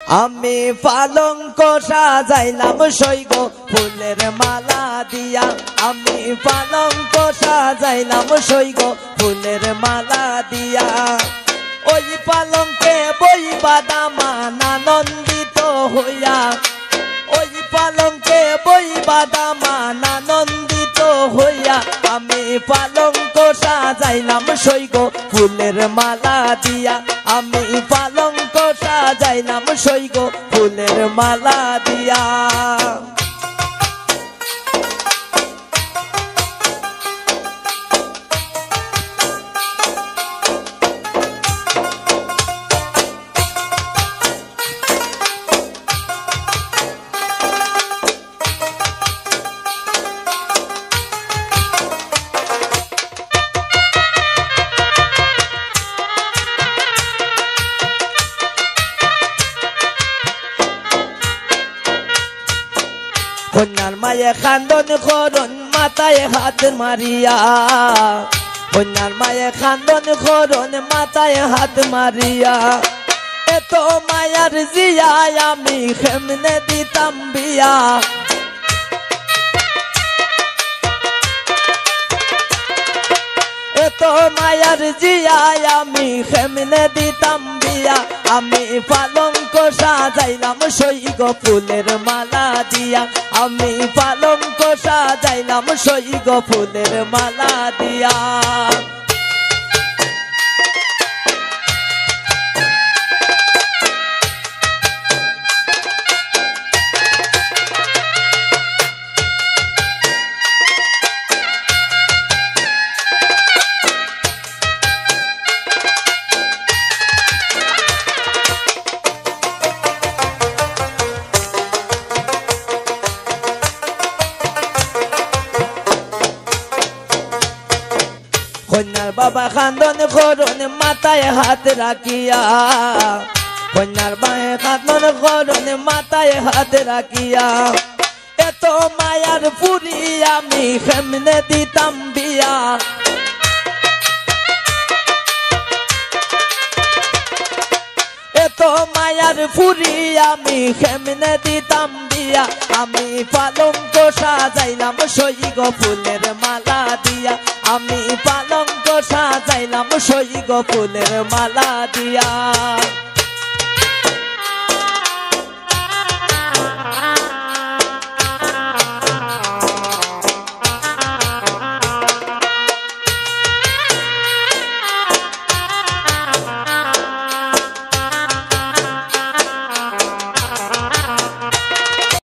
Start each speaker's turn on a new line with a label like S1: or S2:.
S1: আমি পালঙ্ক সাজাইলাম সইগ ফুলের মালা দিয়া, আমি পালঙ্ক সাজাইলাম সইগ ফুলের মালা দিয়া। ওই পালঙ্কে বইবা দামান আনন্দিত হইয়া, ওই পালঙ্কে বইবা দামান আনন্দিত হইয়া। আমি পালঙ্ক সাজাইলাম সইগ ফুলের মালা দিয়া, আমি পালঙ্ক সাজাইলাম সইগ ফুলের মালা দিয়া। কন্যার মায়ে খান্দন করন মাথায় হাত মারিয়া, কন্যার মায়ে খান্দন করন মাথায় হাত মারিয়া। এত মায়ার জিয়া আমি কেমনে দিতাম বিয়া, এত মায়ার জিয়া আমি কেমনে দিতাম বিয়া। আমি পালঙ্ক সাজাইলাম সইগ ফুলের মালা দিয়া, আমি পালঙ্ক সাজাইলাম সইগ ফুলের মালা দিয়া। কন্যার বাবা খান্দন করন মাথায় হাত রাখিয়া, কন্যার বাবা খান্দন করন মাথায় হাত রাখিয়া। এত মায়ার পুরি আমি কেমনে দিতাম বিয়া, এত মায়ার পুরি আমি কেমনে দিতাম বিয়া। আমি পালঙ্ক সাজাইলাম সইগ ফুলের মালা দিয়া, আমি পালঙ্ক সাজাইলাম সইগ ফুলের মালা দিয়া।